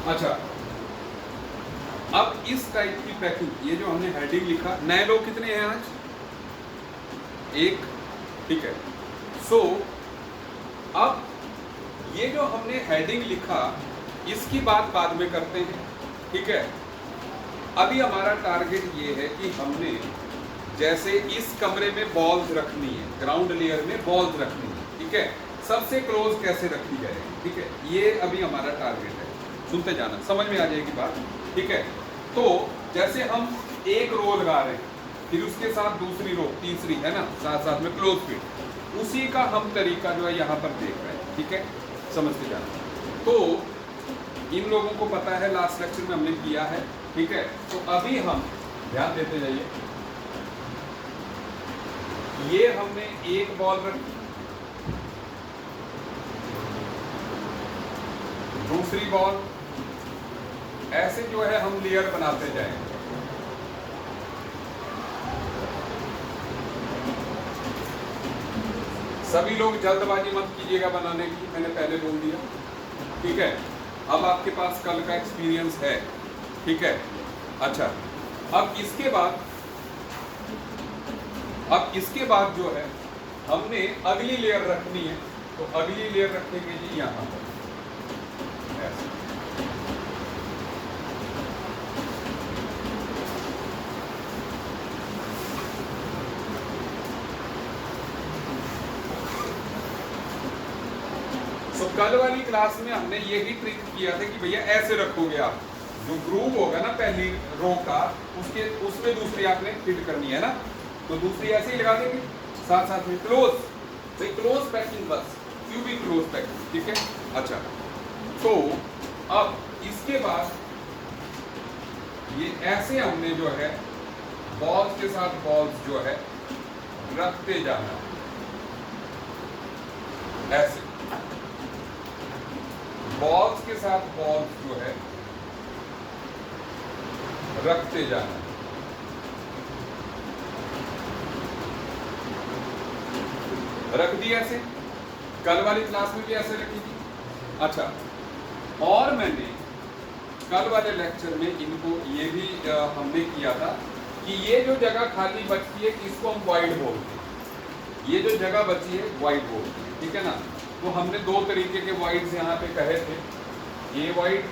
अच्छा, अब इस टाइप की पैकिंग, ये जो हमने हेडिंग लिखा, नए लोग कितने हैं आज? एक, ठीक है। सो अब ये जो हमने हेडिंग लिखा, इसकी बात बाद में करते हैं, ठीक है। अभी हमारा टारगेट ये है कि हमने जैसे इस कमरे में बॉल्स रखनी है, ग्राउंड लेयर में बॉल्स रखनी है, ठीक है। सबसे क्लोज कैसे रखी जाएगी, ठीक है, ये अभी हमारा टारगेट है। सुनते जाना, समझ में आ जाएगी बात, ठीक है। तो जैसे हम एक रो लगा रहे हैं, फिर उसके साथ दूसरी रो, तीसरी, है ना, साथ साथ में क्लोज फिट, उसी का हम तरीका जो है यहाँ पर देख रहे हैं, ठीक है, समझते जाना। तो इन लोगों को पता है, लास्ट लेक्चर में हमने किया है, ठीक है। तो अभी हम ध्यान देते जाइए, ये हमने एक बॉल रखी, दूसरी बॉल, ऐसे जो है हम लेयर बनाते जाएंगे। सभी लोग जल्दबाजी मत कीजिएगा बनाने की, मैंने पहले बोल दिया, ठीक है। अब आपके पास कल का एक्सपीरियंस है, ठीक है। अच्छा, अब इसके बाद जो है हमने अगली लेयर रखनी है, तो अगली लेयर रखेंगे जी यहाँ पर, ऐसे। तो कल वाली क्लास में हमने यही ट्रिक किया था कि भैया ऐसे रखोगे आप, जो ग्रूव होगा ना पहली रो का, उसमें दूसरी आपने फिट करनी है ना, तो दूसरी ऐसे ही लगा देंगे, साथ साथ में क्लोज, तो क्लोज पैकिंग, बस क्यूबिक क्लोज पैकिंग, ठीक है। अच्छा, तो अब इसके बाद ये ऐसे हमने जो है बॉल्स के साथ बॉल्स जो है रखते जाना, ऐसे बॉल्स के साथ बॉल्स जो है रखते जाना। रख दिया ऐसे, कल वाली क्लास में भी ऐसे रखी थी। अच्छा, और मैंने कल वाले लेक्चर में इनको ये भी हमने किया था कि ये जो जगह खाली बचती है, इसको हम वाइड बोलते हैं, ये जो जगह बची है वाइड बोलते हैं, ठीक है ना। तो हमने दो तरीके के वाइड्स यहाँ पे कहे थे, ये वाइड,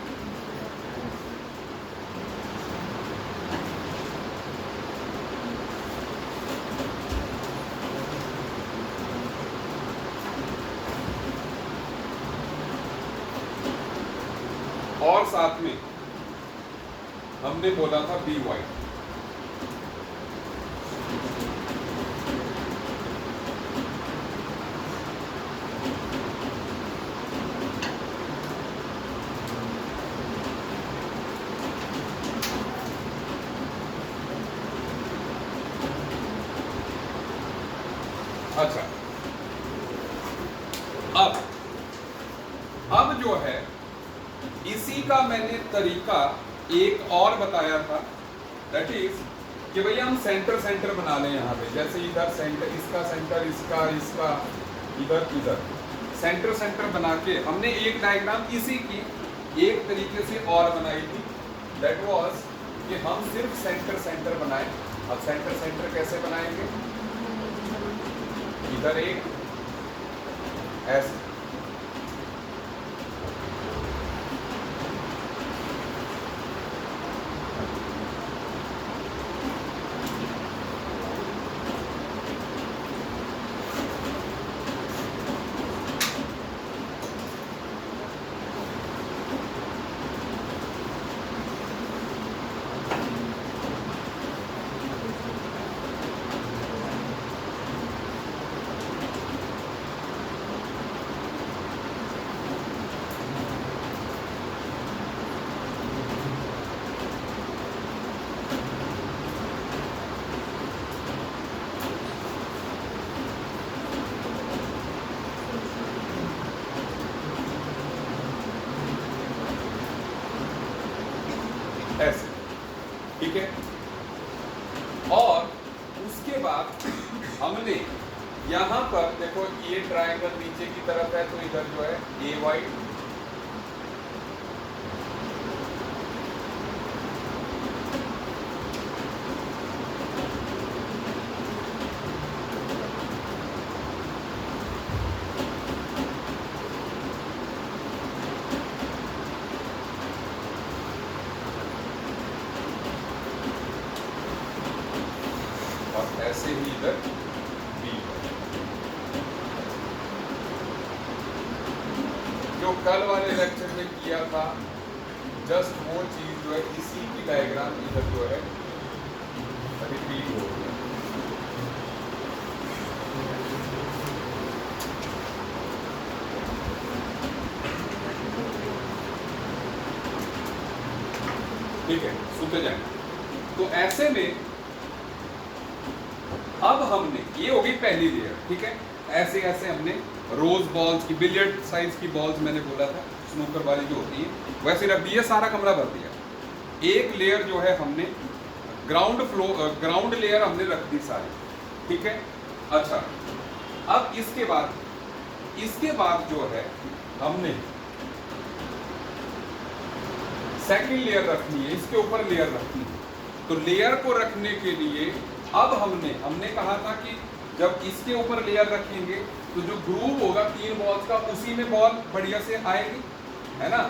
और साथ में हमने बोला था बी वाइड। अच्छा, अब जो है इसी का मैंने तरीका एक और बताया था, दैट इज कि भैया हम सेंटर सेंटर बना लें यहाँ पे, जैसे इधर सेंटर, इसका सेंटर, इसका इधर सेंटर सेंटर बना के हमने एक डायग्राम इसी की एक तरीके से और बनाई थी, दैट वाज कि हम सिर्फ सेंटर सेंटर बनाए। अब सेंटर सेंटर कैसे बनाएंगे, इधर एक ऐसे, ऐसे, ठीक है। और उसके बाद हमने यहाँ पर देखो, ये ट्रायंगल नीचे की तरफ है, तो इधर जो है ए वाइड, वैसे ही इधर बी। जो कल वाले लेक्चर में किया था जस्ट वो चीज जो है इसी की डायग्राम इधर जो है रिपीट हो गया। ठीक है, सुनते जाएं। तो ऐसे में अब हमने ये होगी पहली लेयर, ठीक है। ऐसे ऐसे हमने रोज बॉल्स की, बिलियर्ड साइज की बॉल्स मैंने बोला था स्नूकर वाली जो होती है वैसे रख दी है, सारा कमरा भर दिया। एक लेयर जो है हमने ग्राउंड लेयर हमने रख दी सारी, ठीक है। अच्छा, अब इसके बाद जो है हमने सेकंड लेयर रखनी है, इसके ऊपर लेयर रखनी है। तो लेयर को रखने के लिए अब हमने कहा था कि जब इसके ऊपर लेयर रखेंगे तो जो ग्रूव होगा 3 बॉल्स का उसी में बॉल बढ़िया से आएगी, है ना।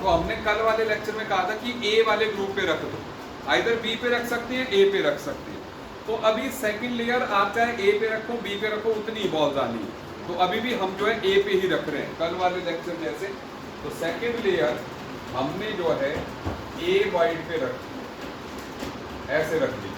तो हमने कल वाले लेक्चर में कहा था कि ए वाले ग्रुप पे रख दो, आइदर बी पे रख सकते हैं, ए पे रख सकते हैं। तो अभी सेकंड लेयर आप चाहे ए पे रखो बी पे रखो उतनी बॉल्स आनी है। तो अभी भी हम जो है ए पे ही रख रहे हैं कल वाले लेक्चर जैसे। तो सेकंड लेयर हमने जो है ए वाइड पे रख, ऐसे रख दी।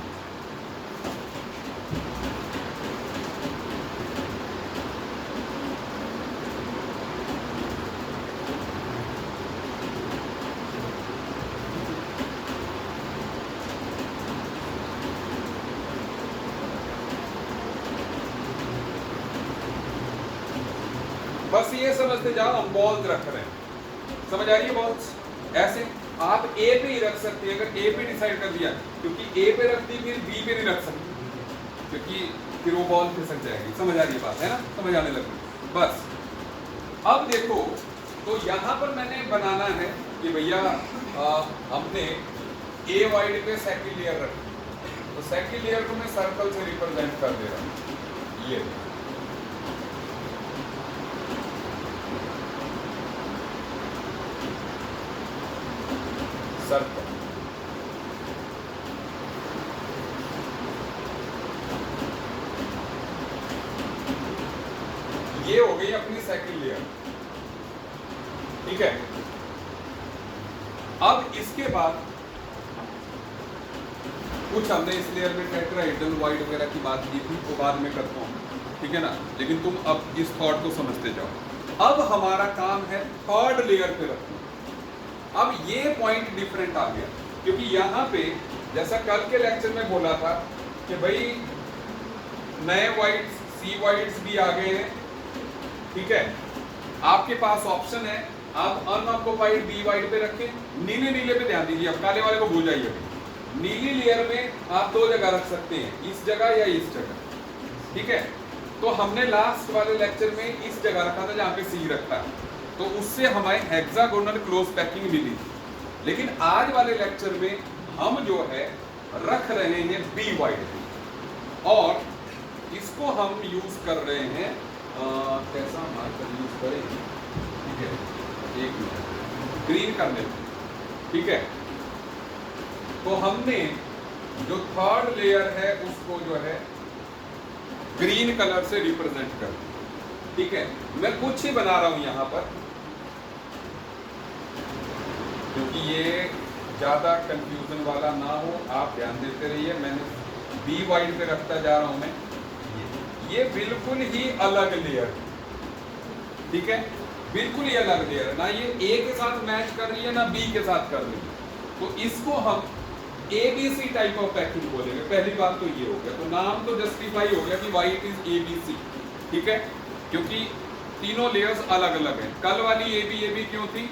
बस ये समझते जाओ हम बॉल्स रख रहे हैं, समझ आ रही है बॉल्स। ऐसे आप ए पे ही रख सकते हैं, अगर ए पे डिसाइड कर दिया, क्योंकि ए पे रख दी फिर बी पे नहीं रख सकते, क्योंकि फिर वो बॉल फिसल जाएगी। समझ आ रही है बात, है ना, समझ आने लगी। बस अब देखो, तो यहाँ पर मैंने बनाना है कि भैया हमने ए वाइड पे सेकंड लेयर रखी, तो सेकंड लेयर को मैं सर्कल से रिप्रेजेंट कर दे रहा हूँ। ये सर्कल, ये हो गई अपनी सेकंड लेयर, ठीक है। अब इसके बाद कुछ हमने इस लेयर में टेट्राहेड्रल वाइड वगैरह की बात की थी, वो बाद में करता हूँ, ठीक है ना। लेकिन तुम अब इस थॉट को समझते जाओ। अब हमारा काम है थर्ड लेयर पे रखना। अब ये पॉइंट डिफरेंट आ गया, क्योंकि यहाँ पे जैसा कल के लेक्चर में बोला था कि भाई नए वाइड्स सी वाइड्स भी आ गए हैं, ठीक है। आपके पास ऑप्शन है, आप अनऑक्युपाइड बी वाइड पे रखें, नीले नीले पे ध्यान दीजिए, अब काले वाले को भूल जाइए। नीली लेयर में आप 2 जगह रख सकते हैं, इस जगह या इस जगह, ठीक है। तो हमने लास्ट वाले लेक्चर में इस जगह रखा था जहाँ पे सी रखा है, तो उससे हमें हेक्सागोनल क्लोज पैकिंग मिली थी। लेकिन आज वाले लेक्चर में हम जो है रख रहे हैं बी वाइड, और इसको हम यूज कर रहे हैं कैसा मार्कर यूज करें, ठीक है, एक मिनट, ग्रीन करने में, ठीक है। तो हमने जो थर्ड लेयर है उसको जो है ग्रीन कलर से रिप्रेजेंट कर दिया, ठीक है। मैं कुछ ही बना रहा हूं यहां पर, क्योंकि ये ज्यादा कंफ्यूजन वाला ना हो, आप ध्यान देते रहिए। मैंने बी वाइड पे रखता जा रहा हूं मैं, ये बिल्कुल ही अलग लेयर, ठीक है, बिल्कुल ही अलग लेयर, ना ये ए के साथ मैच कर रही है ना बी के साथ कर रही है। तो इसको हम ABC टाइप ऑफ पैकिंग बोलेंगे। पहली बात तो ये हो गया, तो नाम तो जस्टिफाई हो गया कि वाई इट इज ABC, ठीक है, क्योंकि तीनों लेयर्स अलग अलग हैं। कल वाली AB क्यों थी,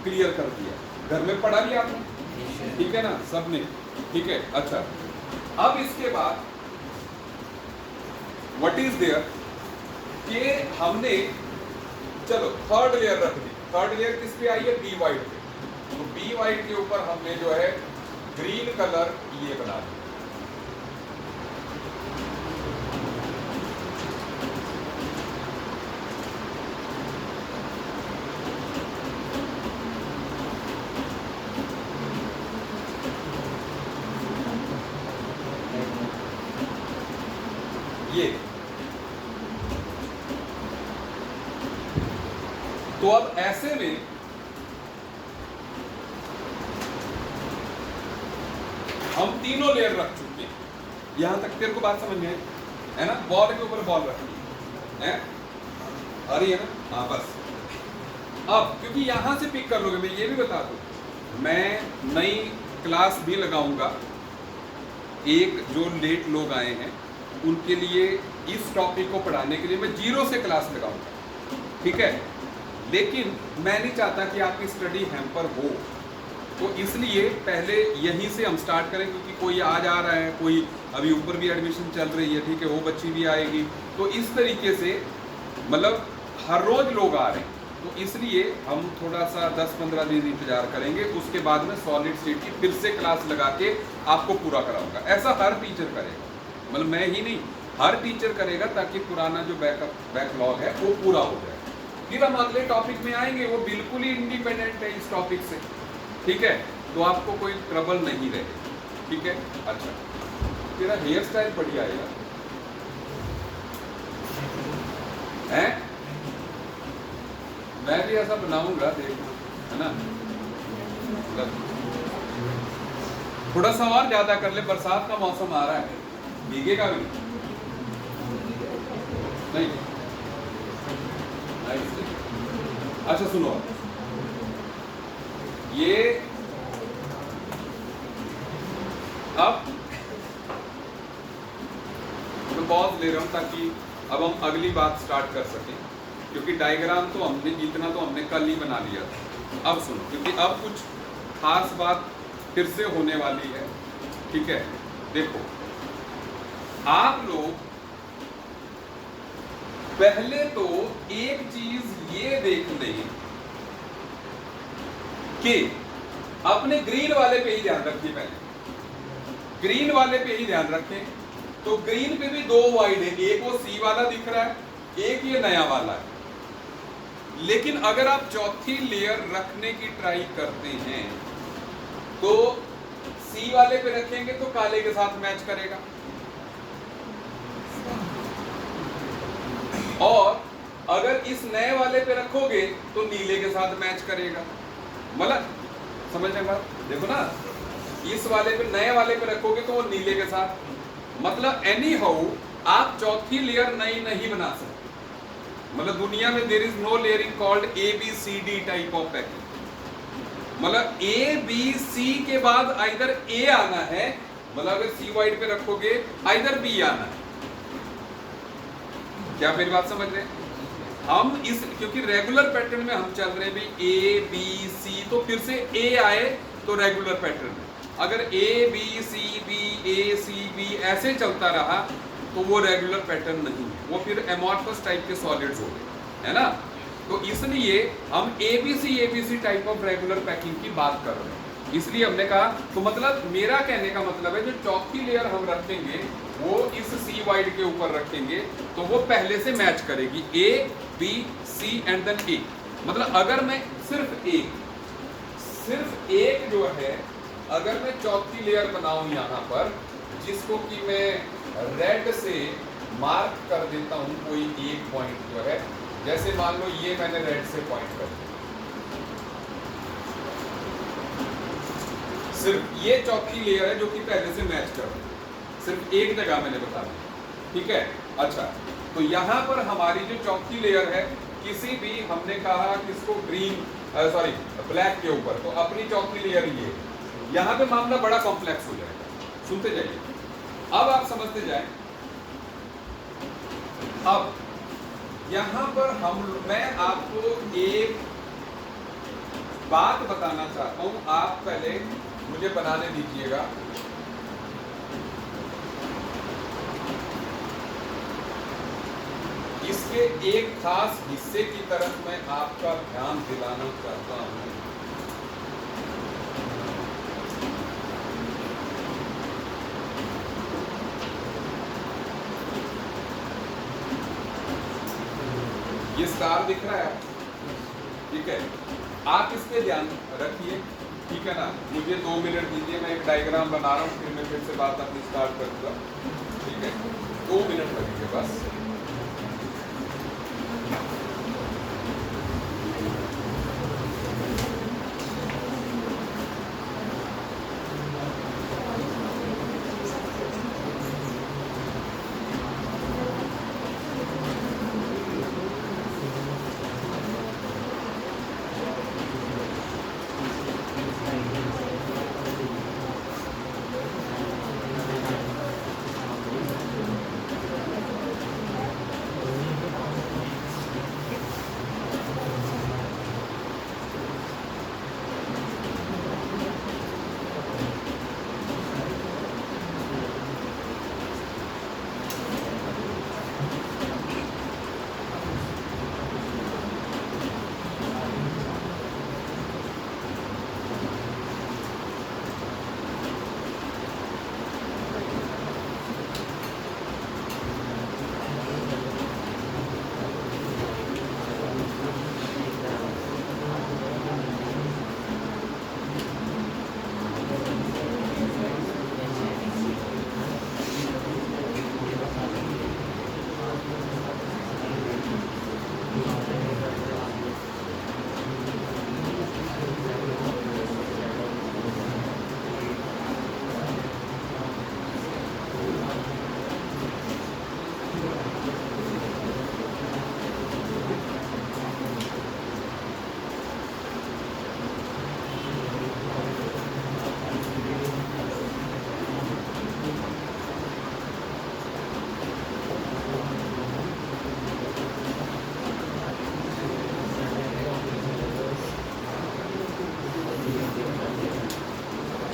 क्लियर कर दिया, घर में पढ़ा लिया आपने, ठीक है ना, सबने, ठीक है। अच्छा, अब इसके बाद व्हाट इज देयर कि हमने चलो थर्ड लेयर रख दी। थर्ड लेयर किस पे आई है, बी वाइड पे। तो बी वाइड के ऊपर हमने जो है ग्रीन कलर ये बना दिया, अब ऐसे में हम तीनों लेयर रख चुके हैं। यहां तक तेरे को बात समझ में है ना? बॉल के ऊपर बॉल रखनी है, आ रही है ना? हाँ बस। अब क्योंकि यहां से पिक कर लोगे, मैं ये भी बता दूं, मैं नई क्लास भी लगाऊंगा। एक जो लेट लोग आए हैं उनके लिए इस टॉपिक को पढ़ाने के लिए मैं 0 से क्लास लगाऊंगा, ठीक है? लेकिन मैं नहीं चाहता कि आपकी स्टडी हैम्पर हो, तो इसलिए पहले यहीं से हम स्टार्ट करें, क्योंकि कोई आ जा रहा है, कोई अभी ऊपर भी एडमिशन चल रही है, ठीक है, वो बच्ची भी आएगी, तो इस तरीके से मतलब हर रोज लोग आ रहे हैं, तो इसलिए हम थोड़ा सा 10-15 दिन इंतजार करेंगे। उसके बाद में सॉलिड स्टेट की फिर से क्लास लगा के आपको पूरा कराऊंगा। ऐसा हर टीचर करेगा, मतलब मैं ही नहीं, हर टीचर करेगा, ताकि पुराना जो बैकलॉग है वो पूरा हो जाए। फिर हम अगले टॉपिक में आएंगे, वो बिल्कुल ही इंडिपेंडेंट है इस टॉपिक से, ठीक है? तो आपको कोई ट्रबल नहीं रहेगी, ठीक है? अच्छा, तेरा हेयर स्टाइल बढ़िया है यार, हैं? मैं भी ऐसा बनाऊंगा, देखना, है ना? थोड़ा सा और ज्यादा कर ले, बरसात का मौसम आ रहा है, भीगेगा भी नहीं। अच्छा सुनो, ये अब मैं पॉज ले रहा हूं ताकि अब हम अगली बात स्टार्ट कर सकें, क्योंकि डायग्राम तो हमने इतना तो हमने कल ही बना लिया था। अब सुनो, क्योंकि अब कुछ खास बात फिर से होने वाली है, ठीक है? देखो, आप लोग पहले तो एक चीज ये देख लें कि अपने ग्रीन वाले पे ही ध्यान रखिए, पहले ग्रीन वाले पे ही ध्यान रखें। तो ग्रीन पे भी 2 वाइड है, एक वो सी वाला दिख रहा है, एक ये नया वाला है। लेकिन अगर आप चौथी लेयर रखने की ट्राई करते हैं तो सी वाले पे रखेंगे तो काले के साथ मैच करेगा, और अगर इस नए वाले पे रखोगे तो नीले के साथ मैच करेगा। मतलब समझने बात, देखो ना, इस वाले पे, नए वाले पे रखोगे तो वो नीले के साथ, मतलब एनी हाउ आप चौथी लेयर नई नहीं बना सकते। मतलब दुनिया में there is no layering called ABCD type of packing. मतलब ABC के बाद आइदर A आना है, मतलब अगर C वाइड पे रखोगे आइदर B आना है। क्या मेरी बात समझ रहे हैं? हम इस, क्योंकि रेगुलर पैटर्न में हम चल रहे हैं भाई ABC, तो फिर से A आए तो रेगुलर पैटर्न में, अगर ABCB ऐसे चलता रहा तो वो रेगुलर पैटर्न नहीं है, वो फिर एमॉर्फस टाइप के सॉलिड्स हो गए, है ना? तो इसलिए हम ABC type of regular packing की बात कर रहे हैं, इसलिए हमने कहा। तो मतलब मेरा कहने का मतलब है, जो चौथी लेयर हम रखेंगे वो इस C वाइड के ऊपर रखेंगे तो वो पहले से मैच करेगी, ABC एंड देन A। मतलब अगर मैं सिर्फ एक जो है, अगर मैं चौथी लेयर बनाऊं यहां पर, जिसको कि मैं रेड से मार्क कर देता हूं कोई एक पॉइंट जो है, जैसे मान लो ये मैंने रेड से पॉइंट कर दिया, सिर्फ ये चौथी लेयर है जो कि पहले से मैच कर रही है, सिर्फ एक जगह मैंने बता दिया, ठीक है? अच्छा, तो यहां पर हमारी जो चौथी लेयर है, किसी भी, हमने कहा किसको, ब्लैक के ऊपर, तो अपनी चौथी लेयर ये, यहां पे मामला बड़ा कॉम्प्लेक्स हो जाएगा। सुनते जाइए, अब आप समझते जाएं। अब यहां पर मैं आपको एक बात बताना चाहता हूं, आप पहले मुझे बनाने दीजिएगा। इसके एक खास हिस्से की तरफ मैं आपका ध्यान दिलाना चाहता हूं। ये स्टार दिख रहा है, ठीक है? आप इस पे ध्यान रखिए, ठीक है ना? मुझे 2 मिनट दीजिए, मैं एक डायग्राम बना रहा हूँ, फिर मैं फिर से बात अपनी स्टार्ट करूँगा, ठीक है? 2 मिनट लगेंगे बस।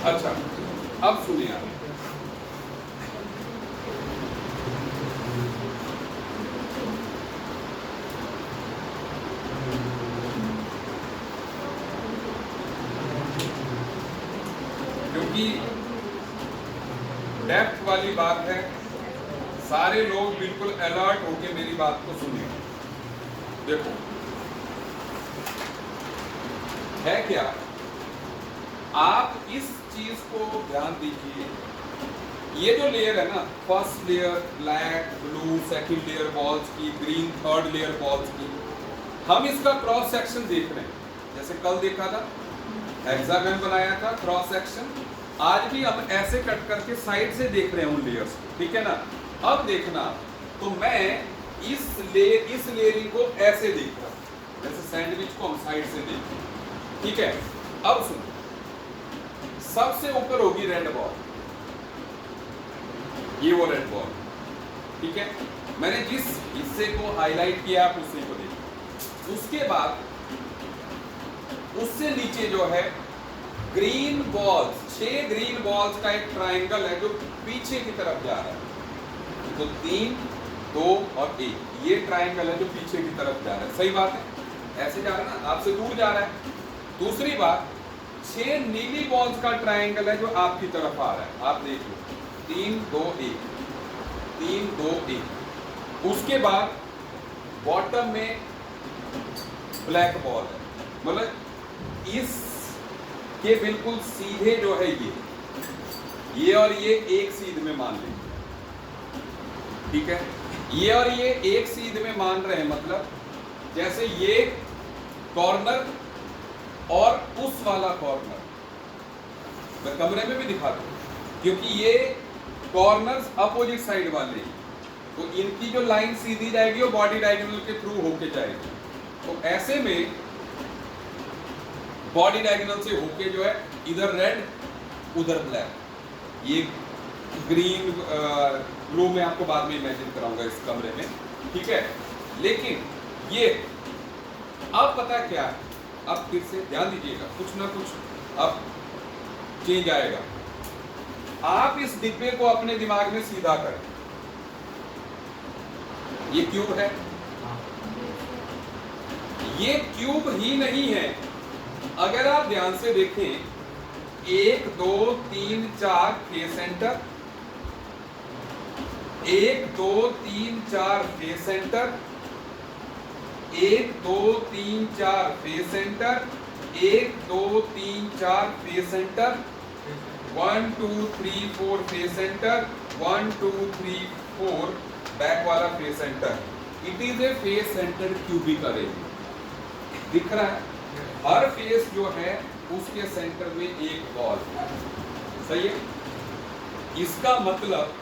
अच्छा, अब सुनिए आप, क्योंकि डेप्थ वाली बात है, सारे लोग बिल्कुल अलर्ट होके मेरी बात को सुनिए। देखो है क्या, आप इस चीज को ध्यान दीजिए, ये जो लेयर है ना, first layer black blue, second layer balls की, ग्रीन थर्ड लेयर बॉल्स की, हम इसका क्रॉस सेक्शन देख रहे हैं। जैसे कल देखा था हेक्सागन बनाया था क्रॉस सेक्शन, आज भी हम ऐसे कट करके साइड से देख रहे हैं उन लेयर्स को, ठीक है ना। अब देखना, तो मैं इस लेयरिंग को ऐसे देख रहा हूं, जैसे सैंडविच को हम साइड से देख रहे हैं, ठीक है। अब सुनो, सबसे ऊपर होगी रेड बॉल, ये वो रेड बॉल, ठीक है। मैंने जिस हिस्से को हाईलाइट किया आप उसी को देखिए। उसके बाद उससे नीचे जो है ग्रीन बॉल्स, 6 ग्रीन बॉल्स का एक ट्रायंगल है जो पीछे की तरफ जा रहा है। तो 3, 2 और 1, ये ट्रायंगल है जो पीछे की तरफ जा रहा है। सही बात है, ऐसे जा रहा है ना, आपसे दूर जा रहा है। दूसरी बात, 6 नीली बॉल्स का ट्रायंगल है जो आपकी तरफ आ रहा है। आप देख लो, 3, 2, 1, 3, 2, 1। उसके बाद बॉटम में ब्लैक बॉल है, मतलब इस के बिल्कुल सीधे जो है ये और ये एक सीध में मान लेंगे, ठीक है। ये और ये एक सीध में मान रहे हैं, मतलब जैसे ये कॉर्नर और उस वाला कॉर्नर, मैं कमरे में भी दिखा दूं, क्योंकि ये कॉर्नर्स अपोजिट साइड वाले हैं, तो इनकी जो लाइन सीधी जाएगी वो बॉडी डायगोनल के थ्रू होके जाएगी। तो ऐसे में बॉडी डायगोनल से होके जो है इधर रेड उधर ब्लैक, ये ग्रीन ब्लू में आपको बाद में इमेजिन कराऊंगा इस कमरे में, ठीक है। लेकिन ये अब पता क्या है, अब फिर से ध्यान दीजिएगा, कुछ ना कुछ अब चेंज आएगा। आप इस डिब्बे को अपने दिमाग में सीधा करें, ये क्यूब है, ये क्यूब ही नहीं है। अगर आप ध्यान से देखें, 1 2 3 4 face centre, 1 2 3 4 face centre, 1 2 3 4 face centre, 1 2 3 4 face centre, 1 2 3 4 face centre, 1 2 3 4 back वाला face centre. It is a face centre cubic arrangement. दिख रहा है, हर फेस जो है उसके सेंटर में एक बॉल, सही है। इसका मतलब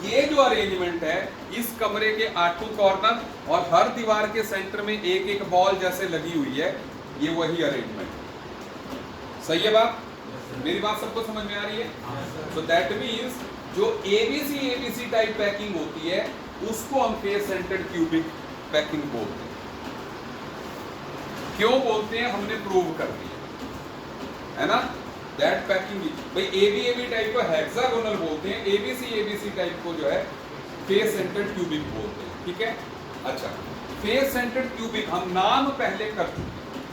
ये जो अरेंजमेंट है, इस कमरे के 8 कॉर्नर और हर दीवार के सेंटर में एक एक बॉल जैसे लगी हुई है, ये वही अरेंजमेंट। सही है बात? मेरी बात सबको समझ में आ रही है? सो दैट मीन्स जो एबीसी टाइप पैकिंग होती है उसको हम फेस सेंटर्ड क्यूबिक पैकिंग बोलते हैं। क्यों बोलते हैं, हमने प्रूव कर दिया है ना। दैट पैकिंग, भाई एबी टाइप को हेक्सागोनल बोलते हैं, एबीसी टाइप को जो है फेस सेंटर्ड क्यूबिक बोलते हैं, ठीक है। अच्छा, फेस सेंटर्ड क्यूबिक हम नाम पहले कर चुके हैं,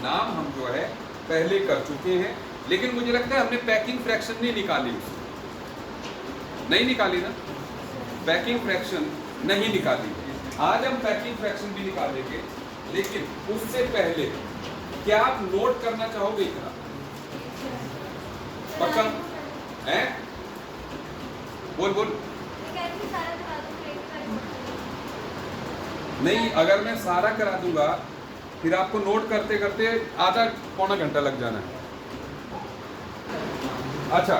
नाम हम जो है पहले कर चुके हैं, लेकिन मुझे लगता है हमने पैकिंग फ्रैक्शन नहीं निकाली, नहीं निकाली ना, पैकिंग फ्रैक्शन नहीं निकाली। आज हम पैकिंग फ्रैक्शन भी निकालेंगे, लेकिन उससे पहले क्या आप नोट करना चाहोगे इतना? पक्का है? बोल। नहीं, अगर मैं सारा करा दूंगा फिर आपको नोट करते करते आधा पौना घंटा लग जाना है। अच्छा,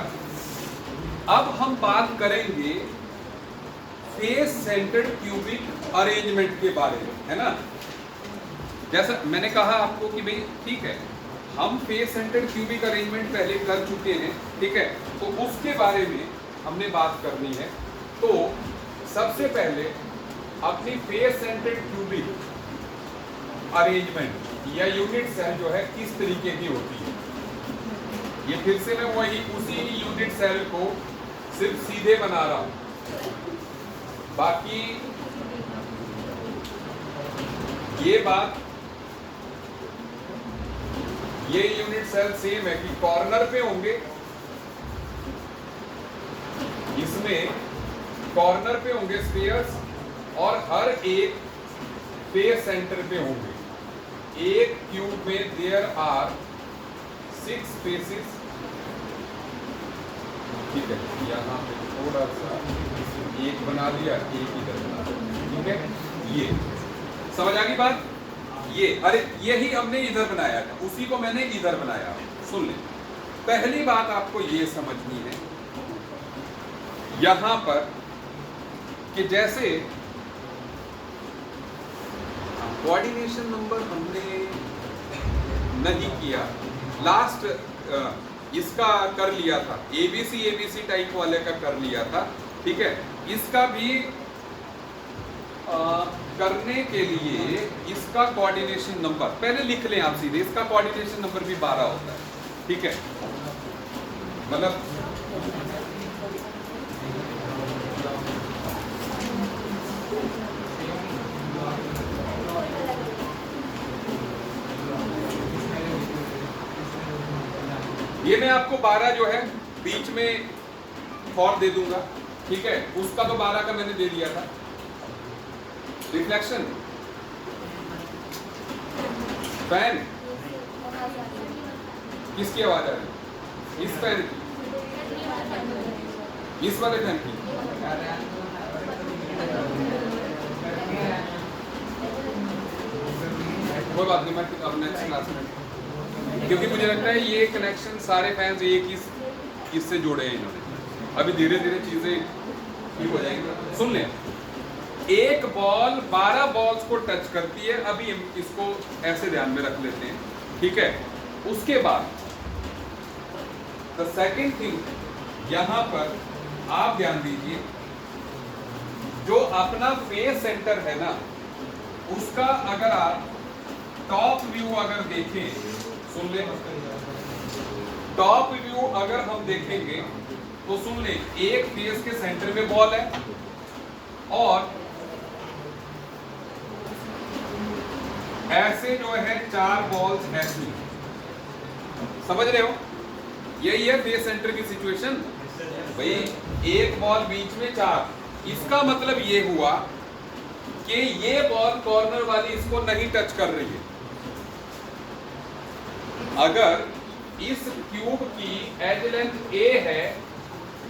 अब हम बात करेंगे फेस सेंटर्ड क्यूबिक अरेंजमेंट के बारे में, है ना। जैसा मैंने कहा आपको कि भाई ठीक है, हम फेस सेंटर्ड क्यूबिक अरेंजमेंट पहले कर चुके हैं, ठीक है, तो उसके बारे में हमने बात करनी है। तो सबसे पहले अपनी फेस सेंटर्ड क्यूबिक अरेंजमेंट या यूनिट सेल जो है किस तरीके की होती है, ये फिर से मैं वही उसी यूनिट सेल को सिर्फ सीधे बना रहा हूं, बाकी ये बात, ये यूनिट सेल सेम है कि कॉर्नर पे होंगे, इसमें कॉर्नर पे होंगे स्पेयर्स और हर एक फेस सेंटर पे होंगे। एक क्यूब में देयर आर 6 फेसेस, ठीक है, यहाँ पे थोड़ा सा एक बना दिया, एक इधर बना दिया, ठीक है, ये समझ आ गई बात। ये अरे यही हमने इधर बनाया था, उसी को मैंने इधर बनाया। सुन ले, पहली बात आपको ये समझनी है यहां पर कि जैसे कोऑर्डिनेशन नंबर हमने नहीं किया, लास्ट इसका कर लिया था, एबीसी टाइप वाले का कर लिया था, ठीक है। इसका भी करने के लिए इसका कोऑर्डिनेशन नंबर पहले लिख लें आप सीधे, इसका कोऑर्डिनेशन नंबर भी 12 होता है, ठीक है। मतलब ये मैं आपको 12 जो है बीच में फॉर दे दूंगा, ठीक है। उसका तो 12 का मैंने दे दिया था। रिफ्लेक्शन, फैन, किसकी आवाज आ रही? इस फैन की, इस वाले फैन की। कोई बात नहीं, मैं अब नेक्स्ट क्लास में, क्योंकि मुझे लगता है ये कनेक्शन सारे फैंस एक ही इससे जोड़े हैं इन्होंने। अभी धीरे धीरे चीजें ठीक हो जाएंगी। सुन लें, एक बॉल 12 बॉल्स को टच करती है। अभी इसको ऐसे ध्यान में रख लेते हैं, ठीक है। उसके बाद द सेकेंड थिंग यहां पर आप ध्यान दीजिए, जो अपना फेस सेंटर है ना, उसका अगर आप टॉप व्यू अगर देखें, सुन ले, टॉप व्यू अगर हम देखेंगे तो सुन ले, एक फेस के सेंटर में बॉल है और ऐसे जो है 4 बॉल्स ऐसी, समझ रहे हो? यही है फेस सेंटर की सिचुएशन भाई। एक बॉल बीच में 4, इसका मतलब ये हुआ कि ये बॉल कॉर्नर वाली इसको नहीं टच कर रही है। अगर इस क्यूब की एज लेंथ a है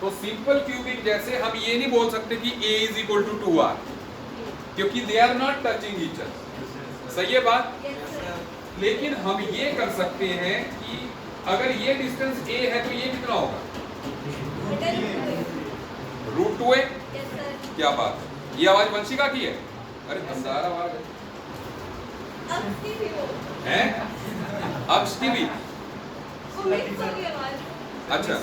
तो सिंपल क्यूबिक जैसे हम ये नहीं बोल सकते कि a is equal to 2r, क्योंकि they are not touching each other. सही है बात? लेकिन हम ये कर सकते हैं कि अगर ये डिस्टेंस a है तो ये कितना होगा? √2a। क्या बात है, ये आवाज वंशिका की है? अरे दमदार आवाज है, अक्ष की भी। अच्छा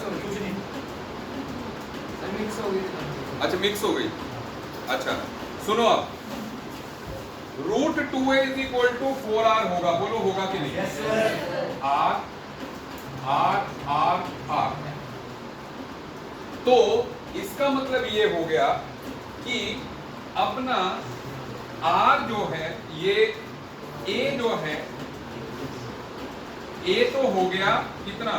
अच्छा, मिक्स हो गई। अच्छा सुनो, अब √2a is equal to 4r होगा, बोलो होगा कि नहीं? r r r r। तो इसका मतलब ये हो गया कि अपना r जो है, ये a जो है, a तो हो गया कितना?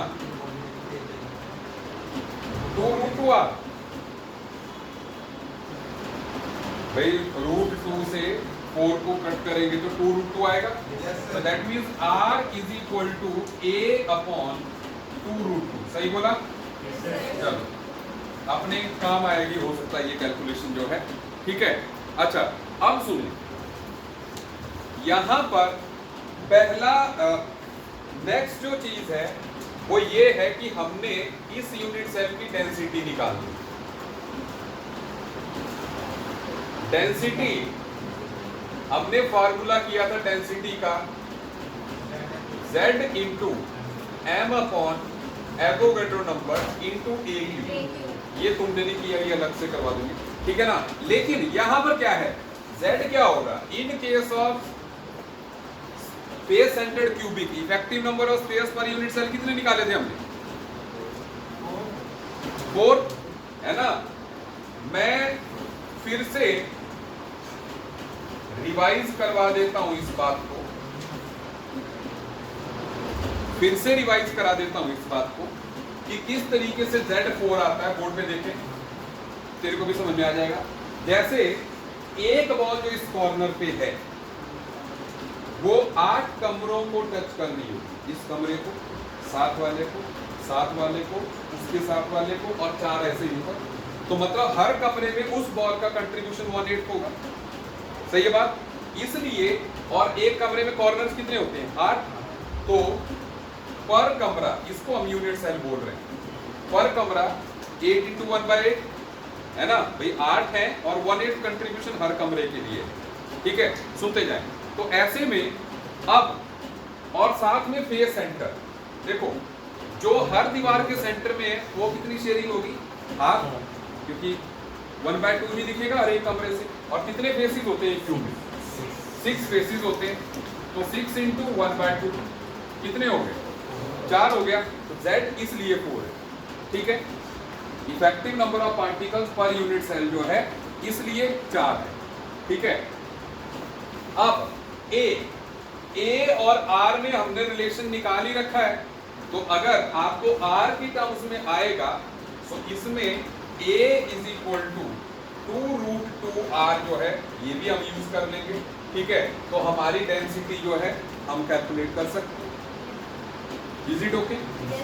2√2r। भाई √2 से 4 को कट करेंगे तो 2√2 आएगा। so that means r is equal to a upon 2√2। सही बोला? चलो, अपने काम आएगी, हो सकता है ये कैलकुलेशन जो है, ठीक है। अच्छा अब सुनिए, यहां पर पहला नेक्स्ट जो चीज है वो ये है कि हमने इस यूनिट सेल की डेंसिटी निकालनी। डेंसिटी हमने फार्मूला किया था डेंसिटी का, Z into m upon Avogadro number into AQ। ये तुमने नहीं किया, ये अलग से करवा दूंगी, ठीक है ना। लेकिन यहां पर क्या है, Z क्या होगा? In case of space centred cubic, effective number of space per unit cell कितने निकाले थे हमने? 4 है ना। मैं फिर से रिवाइज करवा देता हूं इस बात को, फिर से रिवाइज करा देता हूं इस बात को कि किस तरीके से Z4 आता है। बोर्ड पे देखें, तेरे को भी समझ में आ जाएगा। जैसे एक बॉल जो इस कॉर्नर पे है वो 8 कमरों को टच करनी होगी। इस कमरे को, साथ वाले को, साथ वाले को, उसके साथ वाले को और 4 ऐसे ही ऊपर। तो मतलब हर कमरे में उस बॉल का कंट्रीब्यूशन 1/8 होगा। सही है बात। इसलिए और एक कमरे में कॉर्नर्स कितने होते हैं? 8। तो पर कमरा, इसको हम यूनिट सेल बोल रहे हैं, पर कमरा 8 × 1/8 है ना भाई। 8 है और 1/8 कंट्रीब्यूशन हर कमरे के लिए। ठीक है, सुनते जाएं। तो ऐसे में अब और साथ में फेस सेंटर, देखो जो हर दीवार के सेंटर में है वो कितनी शेयरिंग होगी? हाफ, क्योंकि 1/2 भी दिखेगा हर एक कमरे से। और कितने फेसेस होते हैं क्यूब में? 6 फेसेस होते हैं। तो 6 × 1/2 कितने हो गए? 4 हो गया। तो Z इसलिए 4 है। ठीक है, effective number of particles per unit cell जो है इसलिए 4 है। ठीक है, अब A और R में हमने रिलेशन निकाल ही रखा है। तो अगर आपको R की टर्म्स में आएगा तो इसमें A = 2√2R जो है ये भी हम यूज कर लेंगे। ठीक है, तो हमारी डेंसिटी जो है हम कैलकुलेट कर सकते हैं। Is it okay?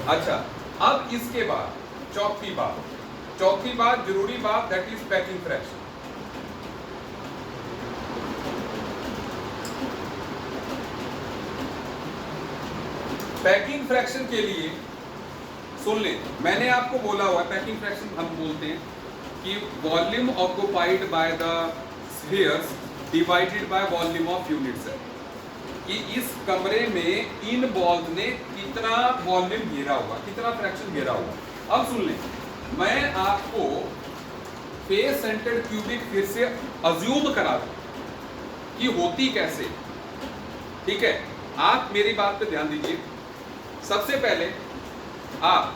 अच्छा, अब इसके बाद चौथी बात जरूरी बात, that is packing fraction. Packing fraction के लिए सुन ले, मैंने आपको बोला हुआ पैकिंग फ्रैक्शन हम बोलते हैं कि volume occupied by the spheres divided by volume of unit cell, कि इस कमरे में इन बॉल्स ने कितना वॉल्यूम घेरा हुआ, कितना फ्रैक्शन घेरा हुआ। अब सुन ले, मैं आपको फेस सेंटर्ड क्यूबिक फिर से अज्यूम करा दूं कि होती कैसे। ठीक है, आप मेरी बात पे ध्यान दीजिए। सबसे पहले आप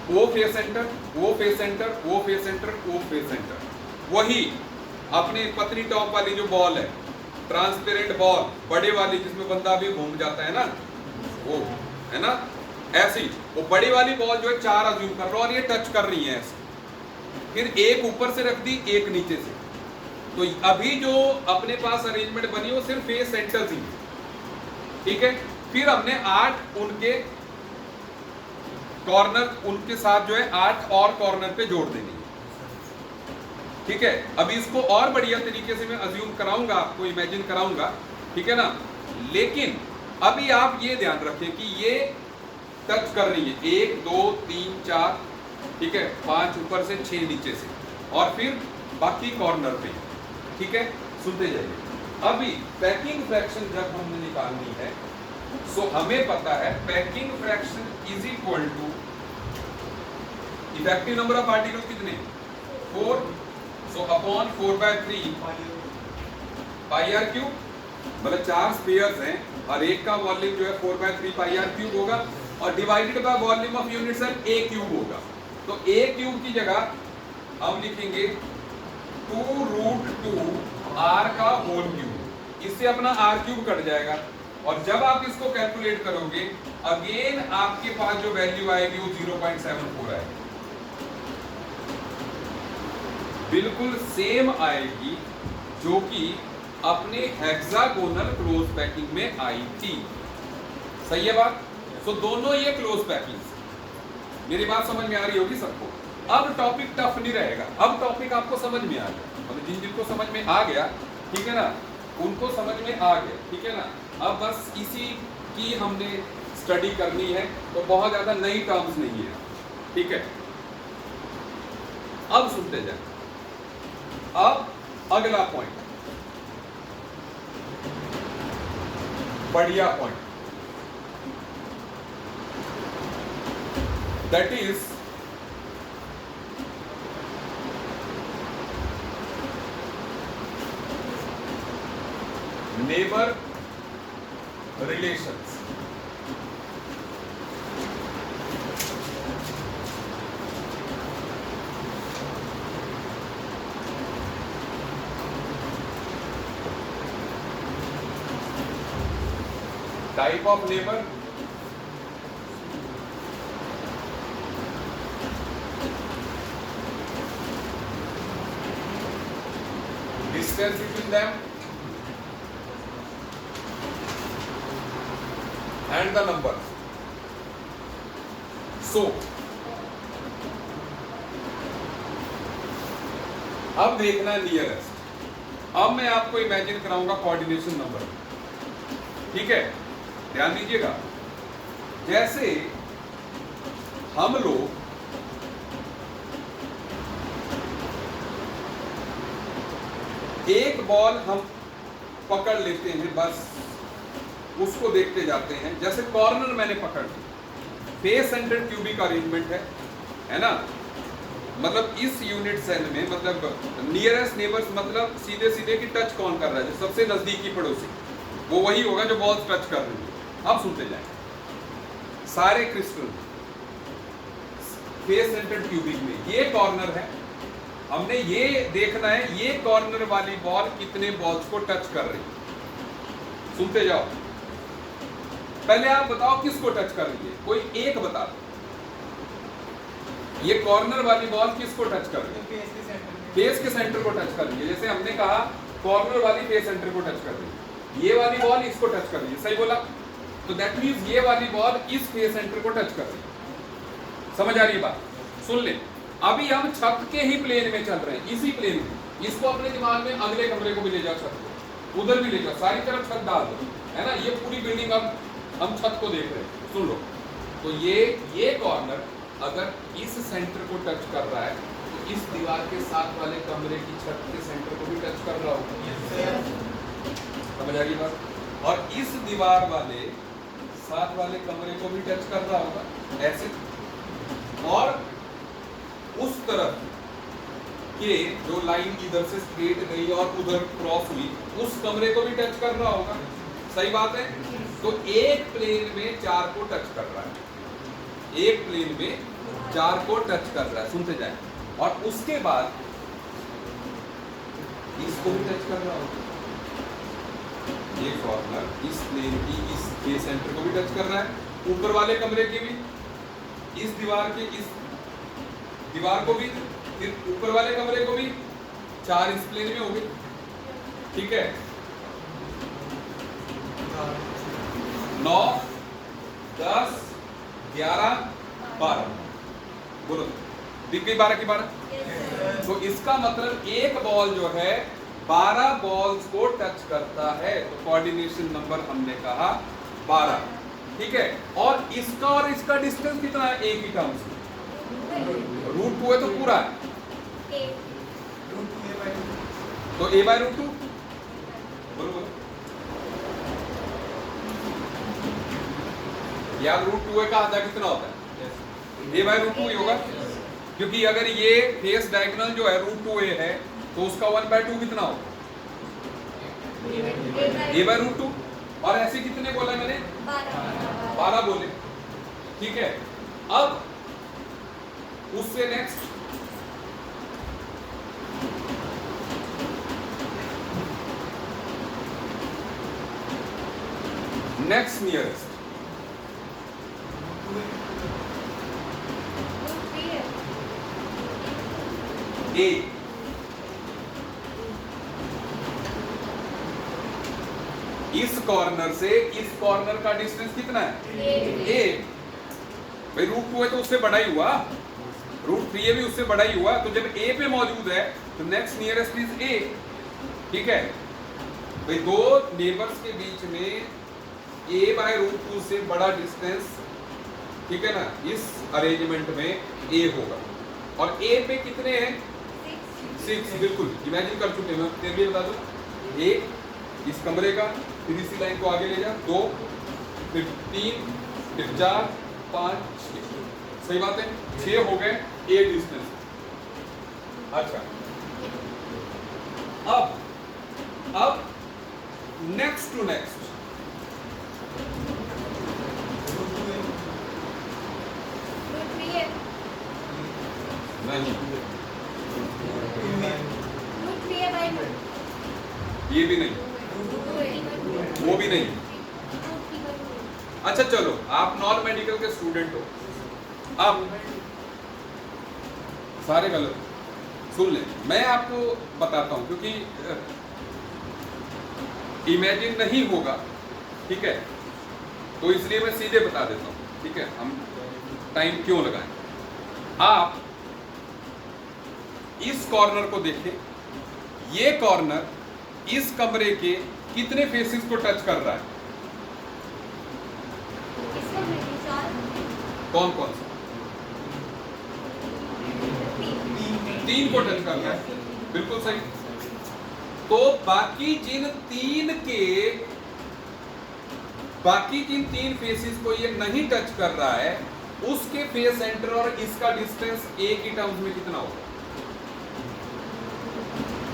वो फेस सेंटर, वो फेस सेंटर, वो फेस सेंटर, वो फेस सेंटर, वही अपनी पतली टॉप वाली जो बॉल है, ट्रांसपेरेंट बॉल बड़े वाली जिसमें बंदा भी घूम जाता है ना, वो है ना, ऐसी वो बड़ी वाली बॉल जो है 4 अज्यूम कर लो और ये टच कर रही है ऐसे। फिर एक ऊपर से रख दी, एक नीचे से। तो अभी जो अपने पास अरेंजमेंट बनी वो सिर्फ फेस सेंटर्स ही। ठीक है, फिर हमने 8 उनके कॉर्नर, उनके साथ जो है 8 और कॉर्नर पे जोड़ देनी है। ठीक है, अभी इसको और बढ़िया तरीके से मैं अज्यूम कराऊंगा, आपको इमेजिन कराऊंगा। ठीक है ना, लेकिन अभी आप ये ध्यान रखें कि ये टच कर रही है 1 2 3 4, ठीक है, 5 ऊपर से 6 नीचे से, और फिर बाकी कॉर्नर पे। ठीक है, सुनते जाइए। अभी पैकिंग फ्रैक्शन जब हमने निकालनी है, सो हमें पता है packing fraction is equal to effective number of particle कितने? 4, सो अपॉन 4/3 πr3, मतलब 4 स्फीयर्स हैं और एक का वॉल्यूम जो है 4/3 πr3 होगा, और divided by volume of unit cell a³ होगा। तो a³ की जगह हम लिखेंगे 2√2 r का होल क्यूब। इससे अपना r³ कट जाएगा, और जब आप इसको कैलकुलेट करोगे अगेन आपके पास जो वैल्यू आएगी वो 0.74 आएगी, बिल्कुल सेम आएगी जो कि अपने हेक्सागोनल क्लोज पैकिंग में आई थी। सही है बात? तो दोनों ये क्लोज पैकिंग। मेरी बात समझ में आ रही होगी सबको? अब टॉपिक टफ नहीं रहेगा, अब टॉपिक आपको समझ में आ गया, मतलब जिनको समझ में आ गया, ठीक है ना, उनको समझ में आ गया। ठीक है ना, अब बस इसी की हमने स्टडी करनी है, तो बहुत ज्यादा नई टर्म्स नहीं है। ठीक है, अब सुनते जाए। अब अगला पॉइंट, बढ़िया point, that is neighbour relations. Type of neighbour, distance between them and the number. So अब देखना है नियरेस्ट। अब मैं आपको इमेजिन कराऊंगा कोऑर्डिनेशन नंबर, ठीक है? ध्यान दीजिएगा, जैसे हम लोग एक बॉल हम पकड़ लेते हैं, बस उसको देखते जाते हैं। जैसे कॉर्नर मैंने पकड़ ली, फेस सेंटर्ड क्यूबिक अरेंजमेंट है ना? मतलब इस यूनिट सेल में, मतलब नियरेस्ट नेबर्स मतलब सीधे सीधे की टच कौन कर रहा है, जो सबसे नजदीकी पड़ोसी वो वही होगा जो बॉल टच कर रही है। अब सुनते जाए, सारे क्रिस्टल फेस सेंटर्ड क्यूबिक में ये कॉर्नर है, हमने ये देखना है ये कॉर्नर वाली बॉल कितने बॉल्स को टच कर रही है। सुनते जाओ, पहले आप बताओ किसको टच कर रही है, कोई एक बता दो। ये कॉर्नर वाली बॉल किसको टच कर रही है? फेस के सेंटर को टच कर रही है। जैसे हमने कहा कॉर्नर वाली फेस सेंटर को टच कर रही है, ये वाली बॉल इसको टच कर रही है, सही बोला? तो दैट मींस ये वाली बॉल इस फेस सेंटर को टच कर रही है। समझ आ रही है बात? सुन ले, अभी हम छत के ही प्लेन में चल रहे हैं, इसी प्लेन में। इसको अपने दिमाग में अगले कमरे को भी ले जाओ, छत को उधर भी ले जाओ, सारी तरफ छत डाल दो, है ना? ये पूरी बिल्डिंग अब हम छत को देख रहे हैं। सुन लो, तो ये कॉर्नर अगर इस सेंटर को टच कर रहा है तो इस दीवार के साथ वाले कमरे की छत के सेंटर को भी टच कर रहा होगा। समझ आ रही बात? और इस दीवार वाले साथ वाले कमरे को भी टच कर रहा होगा ऐसे, और उस तरफ के जो लाइन इधर से स्ट्रेट गई और उधर क्रॉस हुई उस कमरे को भी टच कर रहा होगा। सही बात है? तो एक प्लेन में चार को टच कर रहा है, एक प्लेन में चार को टच कर रहा है। सुनते जाए, और उसके बाद इसको भी टच कर रहा होगा। ये कॉर्नर इस प्लेन की इस फेस सेंटर को भी टच कर रहा है, ऊपर वाले कमरे की भी, इस दीवार के इस दीवार को भी, फिर ऊपर वाले कमरे को भी। चार इस प्लेन में हो गए, ठीक है? 9, 10, 11, 12 बोलो, दिख गई 12 की 12? तो इसका मतलब एक बॉल जो है 12 बॉल्स को टच करता है, तो कोऑर्डिनेशन नंबर हमने कहा 12, ठीक है? और इसका डिस्टेंस कितना है एक ही टर्म्स में? √2 है तो पूरा है, तो a/√2 बोलो। यार √2 का आधा कितना होता है? a/√2 ही होगा, क्योंकि अगर ये फेस डायगोनल जो है √2a है तो उसका 1/2 कितना होगा? a/√2। और ऐसे कितने बोला मैंने? 12 बोले, ठीक है? अब उससे नेक्स्ट नियरेस्ट ए, इस कॉर्नर से इस कॉर्नर का डिस्टेंस कितना है? ए। भाई √2 है तो उससे बड़ा ही हुआ, √3 भी उससे बड़ा ही हुआ, तो जब ए पे मौजूद है तो नेक्स्ट नियरेस्ट इज ए, ठीक है? भाई दो नेबर्स के बीच में a/√2 से बड़ा डिस्टेंस, ठीक है ना, इस अरेंजमेंट में a होगा। और a पे कितने हैं? 6, बिल्कुल इमेजिन कर चुके हैं, फिर भी बता दो। एक इस कमरे का, फिर इसी लाइन को आगे ले जा, 2, फिर 3, फिर 4, 5, 6, सही बात है? 6 हो गए a डिस्टेंस। अच्छा, अब नेक्स्ट टू नेक्स्ट नहीं, ये भी नहीं, वो भी नहीं, अच्छा चलो, आप नॉन मेडिकल के स्टूडेंट हो, अब सारे गलत, सुन लें, मैं आपको बताता हूं क्योंकि इमेजिन नहीं होगा, ठीक है, तो इसलिए मैं सीधे बता देता हूं, ठीक है, हम टाइम क्यों लगाएं। आप इस कॉर्नर को देखें, ये कॉर्नर इस कमरे के कितने फेसेस को टच कर रहा है? कौन कौन सा? 3 को टच कर रहा है, बिल्कुल सही। तो बाकी जिन तीन फेसेस को ये नहीं टच कर रहा है, उसके फेस सेंटर और इसका डिस्टेंस एक ही टर्म्स में कितना होगा?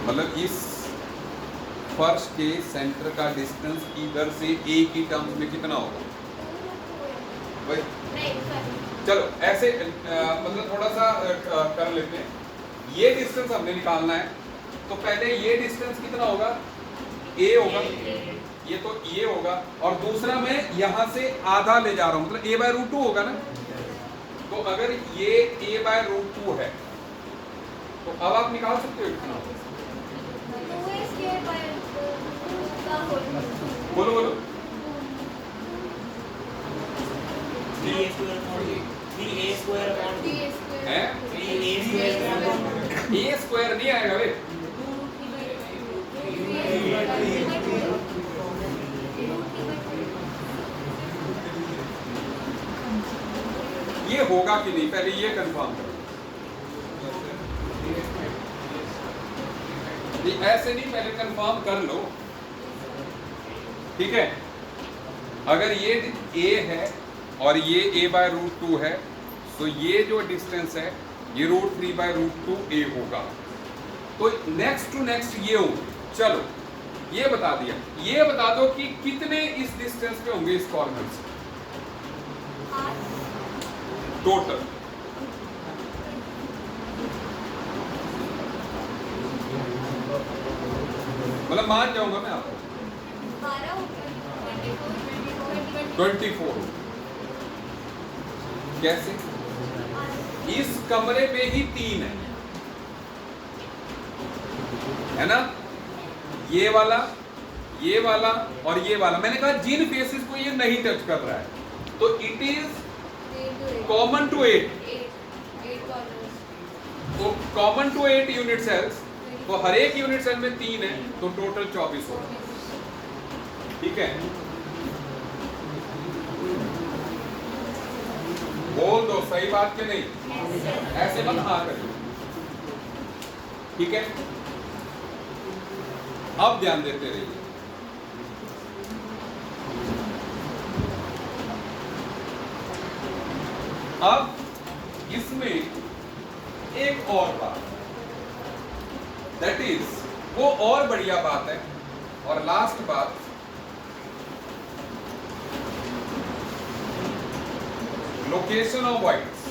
मतलब इस फर्श के सेंटर का डिस्टेंस इधर से एक ही टर्म्स में कितना होगा? भाई चलो ऐसे मतलब थोड़ा सा कर लेते हैं। ये डिस्टेंस हमने निकालना है, तो पहले ये डिस्टेंस कितना होगा? a होगा, ये तो ये होगा, और दूसरा मैं यहां से आधा ले जा रहा हूं, मतलब a/√2 होगा ना। तो अगर ये a/√2 है, तो अब आप निकाल सकते हो कितना होगा? बोलो बोलो। a स्क्वायर नहीं आएगा भाई, ये होगा कि नहीं पहले ये कंफर्म करो। ऐसे नहीं, पहले कंफर्म कर लो, ठीक है। अगर ये a है और ये a/√2 है, तो ये जो डिस्टेंस है ये √3/√2a होगा। तो नेक्स्ट टू नेक्स्ट ये हो, चलो ये बता दिया, ये बता दो कि कितने इस डिस्टेंस पे होंगे इस कॉर्नर से टोटल? मतलब मान जाऊंगा मैं आपको 24। कैसे? इस कमरे पे ही 3 है ना, ये वाला और ये वाला। मैंने कहा जिन फेसेस को ये नहीं टच कर रहा है, तो इट इज कॉमन टू 8, तो कॉमन टू 8 यूनिट सेल्स, तो हर एक यूनिट सेल में 3 है, तो टोटल 24 होगा, ठीक है। बोल दो सही बात के नहीं, ऐसे मत हाँ करिए, ठीक है। अब ध्यान देते रहिए, अब इसमें एक और बात, दैट इज वो और बढ़िया बात है, और लास्ट बात, लोकेशन ऑफ वाइट्स।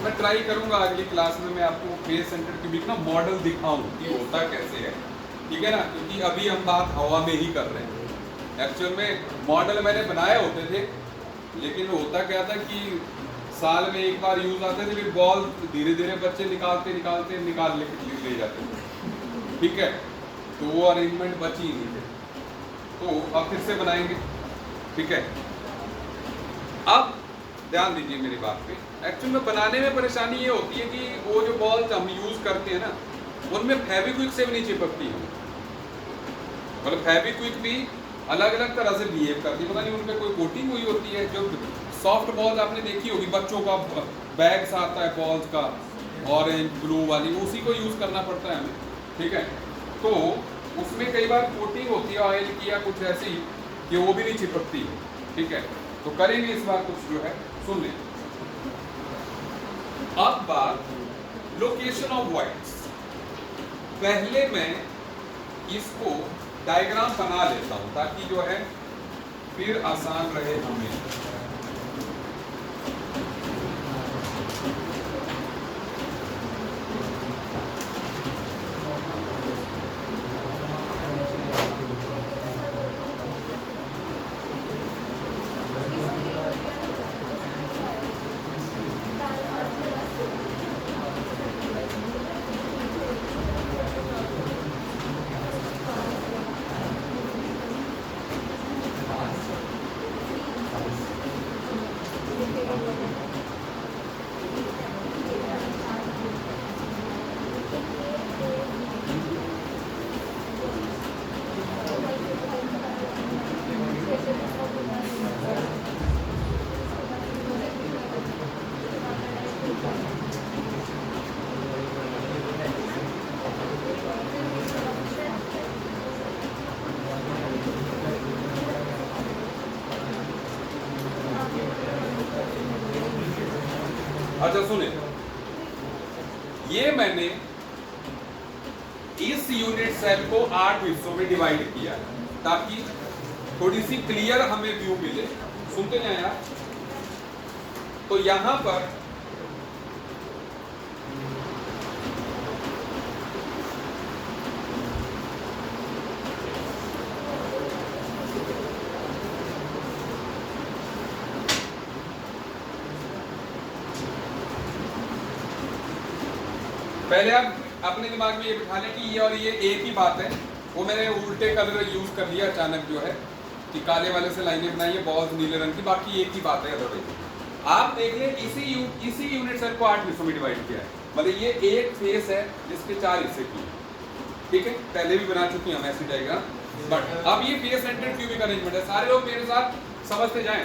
मैं ट्राई करूंगा अगली क्लास में मैं आपको फेस सेंटर के बीच ना मॉडल दिखाऊं कि होता कैसे है, ठीक है ना, क्योंकि अभी हम बात हवा में ही कर रहे हैं। एक्चुअल में मॉडल मैंने बनाए होते थे, लेकिन होता क्या था कि साल में एक बार यूज आते थे, फिर बॉल धीरे धीरे बच्चे निकाल ले जाते थे, ठीक है, तो वो अरेंजमेंट बची ही नहीं थे, तो अब फिर से बनाएंगे, ठीक है। अब ध्यान दीजिए मेरी बात पे, एक्चुअल में बनाने में परेशानी ये होती है कि वो जो बॉल्स हम यूज करते हैं ना, उनमें फेविक्विक से भी नहीं चिपकती है, मतलब फेविक्विक भी अलग अलग तरह से बिहेव करती है, पता नहीं उनपे कोई कोटिंग हुई होती है। जो सॉफ्ट बॉल आपने देखी होगी, बच्चों का बैग्स आता है बॉल्स का, ऑरेंज ब्लू वाली, उसी को यूज करना पड़ता है हमें, ठीक है। तो उसमें कई बार कोटिंग होती है ऑयल की या कुछ ऐसी कि वो भी नहीं चिपकती है, ठीक है। तो करेंगे इस बार कुछ जो है, सुन लें। अब बात लोकेशन ऑफ वाइट्स। पहले मैं इसको डायग्राम बना लेता हूं ताकि जो है फिर आसान रहे हमें। अच्छा सुने, ये मैंने इस यूनिट सेल को 8 हिस्सों में डिवाइड किया है ताकि थोड़ी सी क्लियर हमें व्यू मिले। सुनते हैं यार। तो यहां पर पहले आप अपने दिमाग में ये बिठा लें कि ये और ये एक ही बात है। वो मैंने उल्टे कलर यूज कर लिया अचानक जो है कि काले वाले से लाइनें बनाई है बहुत नीले रंग की, बाकी एक ही बात है। अदरवाइज आप देख लें इसी यूनिट सेल को 8 हिस्सों में डिवाइड किया है। मतलब ये एक फेस है जिसके 4 हिस्से किए, ठीक है। पहले भी बना चुके हैं हम ऐसी डायग्राम। बट अब ये फेस सेंटर्ड क्यूबिक अरेंजमेंट है। सारे लोग मेरे साथ समझते जाएं।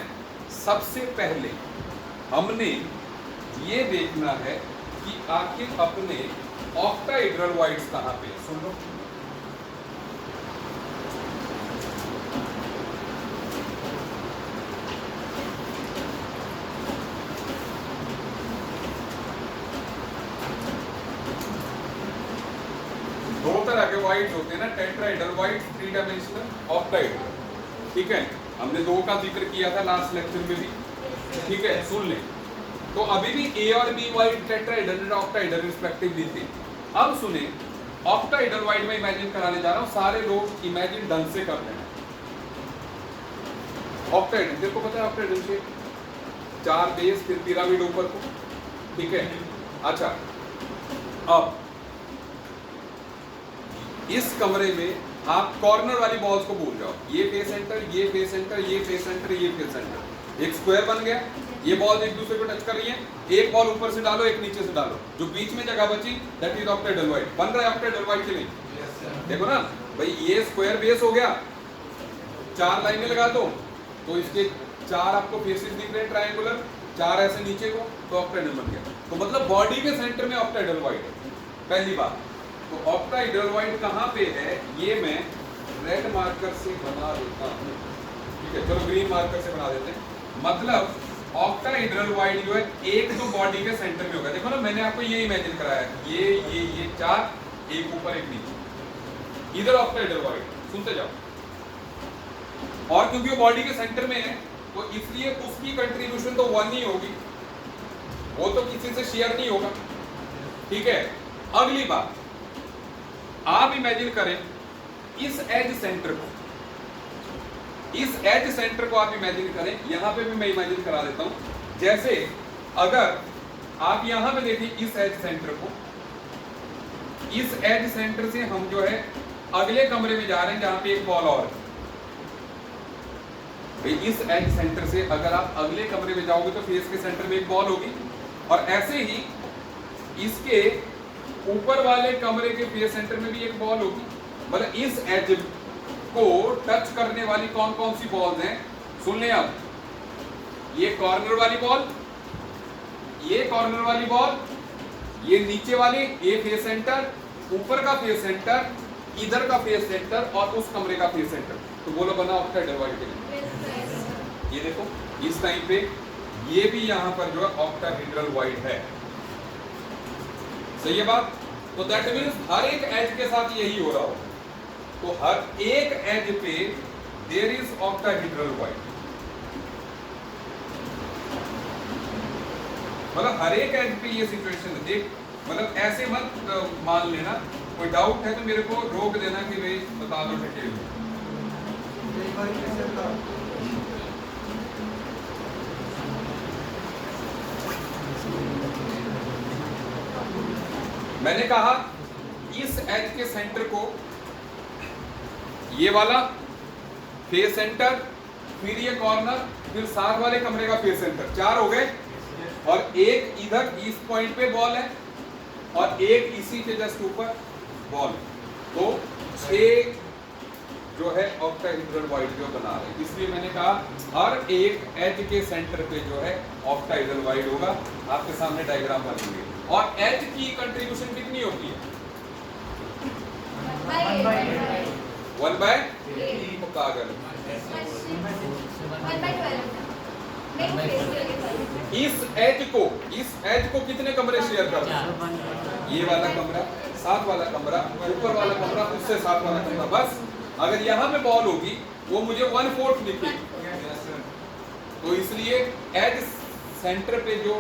सबसे पहले हमने ये देखना है कि आखिर अपने ऑक्टाहेड्रल वॉइड्स कहां पे। सुन लो, दो तरह के वॉइड्स होते हैं ना, टेट्राहेड्रल वॉइड्स, 3 डायमेंशनल, ऑक्टाहेड्रल। ठीक है, हमने दो का जिक्र किया था लास्ट लेक्चर में भी। ठीक है, सुन ले। तो अभी भी ए और बी वाइड टेट्राहेड्रल और ऑक्टाहेड्रल रिस्पेक्टिवली थे। अब सुने, ऑक्टाहेड्रल वाइड में इमेजिन कराने जा रहा हूं, सारे लोग इमेजिन ढंग से कर लेना। ऑक्टाहेड्रल, तेरे को पता है ऑक्टाहेड्रल शेप, 4 बेस फिर पिरामिड ऊपर को, ठीक है। अच्छा, अब इस कमरे में आप कॉर्नर वाली बॉल्स को भूल जाओ। ये फेस सेंटर, ये फेस सेंटर, ये फेस सेंटर, ये फेस सेंटर, एक स्क्वायर बन गया। ये बॉल एक दूसरे को टच कर रही है। एक बॉल ऊपर से डालो, एक नीचे से डालो, जो बीच में जगह बची दैट इज ऑक्टाहेड्रल वाइड। बन रहा है ऑक्टाहेड्रल वाइड के नहीं? देखो ना भाई, ये स्क्वायर बेस हो गया, 4 लाइनें लगा दो तो इसके 4 आपको फेसेस दिख रहे हैं ट्रायंगुलर, 4 ऐसे नीचे को, तो ऑक्टाहेड्रल बन गया। तो मतलब बॉडी के सेंटर में ऑक्टाहेड्रल वाइड है, पहली बात। तो ऑक्टाहेड्रल वाइड कहां पे है ये मैं रेड मार्कर से बना देता हूं। ठीक है, चलो ग्रीन मार्कर से बना देते हैं। मतलब ऑक्टाहेड्रल वाइड जो है एक तो बॉडी के सेंटर में होगा। देखो ना, मैंने आपको ये इमेजिन कराया, ये 4, एक ऊपर एक नीचे, इधर ऑक्टाहेड्रल वाइड। सुनते जाओ। और क्योंकि वो बॉडी के सेंटर में है तो इसलिए उसकी कंट्रीब्यूशन तो 1 ही होगी, वो तो किसी से शेयर नहीं होगा। ठीक है, अगली बात, आप इमेजिन करें इस एज सेंटर को, इस एज सेंटर को आप इमेजिन करें। यहां पे भी मैं इमेजिन करा देता हूं। जैसे अगर आप यहां पे देखिए इस एज सेंटर को, इस एज सेंटर से हम जो है अगले कमरे में जा रहे हैं जहां पे एक बॉल और है। इस एज सेंटर से अगर आप अगले कमरे में जाओगे तो फेस के सेंटर में एक बॉल होगी, और ऐसे ही इसके ऊपर वाले कमरे के फेस सेंटर में भी एक बॉल होगी। मतलब इस एज को टच करने वाली कौन कौन सी बॉल्स हैं सुन लें आप। ये कॉर्नर वाली बॉल, ये कॉर्नर वाली बॉल, ये नीचे वाली, ये फेस सेंटर, ऊपर का फेस सेंटर, इधर का फेस सेंटर और उस कमरे का फेस सेंटर। तो बोलो बना ऑक्टाहेड्रल वाइड के लिए। ये देखो इस टाइम पे ये भी यहां पर जो है ऑक्टाहेड्रल वाइड है। सही है बात? तो दैट मींस हर एक एज के साथ यही हो रहा हो। तो हर एक एज पे देयर इज ऑक्टाहेड्रल वाइड। मतलब हर एक एज पे ये सिचुएशन है। देख, मतलब ऐसे मत मान लेना, कोई डाउट है तो मेरे को रोक देना कि भाई बता दो डिटेल में। मैंने कहा इस एज के सेंटर को, ये वाला फेस सेंटर, फिर ये कॉर्नर, फिर साथ वाले कमरे का फेस सेंटर, 4 हो गए। और एक इधर इस पॉइंट पे बॉल है और एक इसी के जस्ट ऊपर बॉल। तो 6 जो है ऑक्टाहेड्रल वाइड जो बना रहे हैं, इसलिए मैंने कहा हर एक एज के सेंटर पे जो है ऑक्टाहेड्रल वाइड होगा। आपके सामने डायग्राम बनेंगे। और एज की कंट्रीब्यूशन कितनी होती है? 1/8 को कागज। इस एज को कितने कमरे शेयर करते हैं? ये वाला कमरा, साथ वाला कमरा, ऊपर वाला कमरा, उससे साथ वाला कमरा। बस अगर यहाँ पे बॉल होगी वो मुझे 1/4 लिखेगी, तो इसलिए एज सेंटर पे जो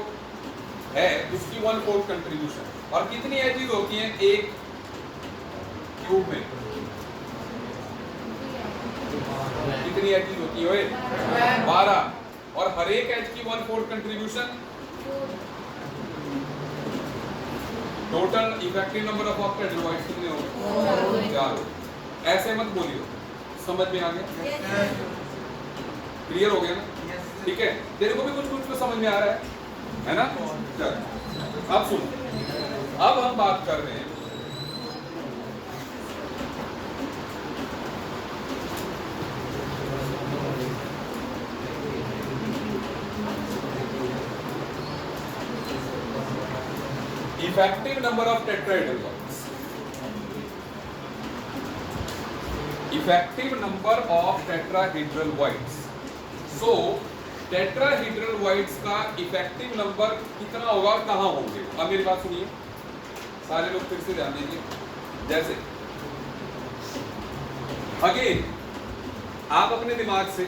है उसकी 1/4 कंट्रीब्यूशन। और कितनी एजेस होती हैं एक क्यूब में? कितनी एजेस होती है? 12। और हर एक एज की 1/4 contribution. Total effective number of octahedral wides कितने होंगे? 4। ऐसे मत बोलियो, समझ में आ गया? क्लियर हो गया ना? ठीक है, तेरे को भी कुछ कुछ तो समझ में आ रहा है ना? चल अब सुन, अब हम बात कर रहे हैं effective number of tetrahedral wides. Effective number of tetrahedral wides. So tetrahedral wides का इफेक्टिव नंबर कितना होगा और कहां होंगे? अब मेरी बात सुनिए सारे लोग, फिर से ध्यान दीजिए। जैसे अगेन आप अपने दिमाग से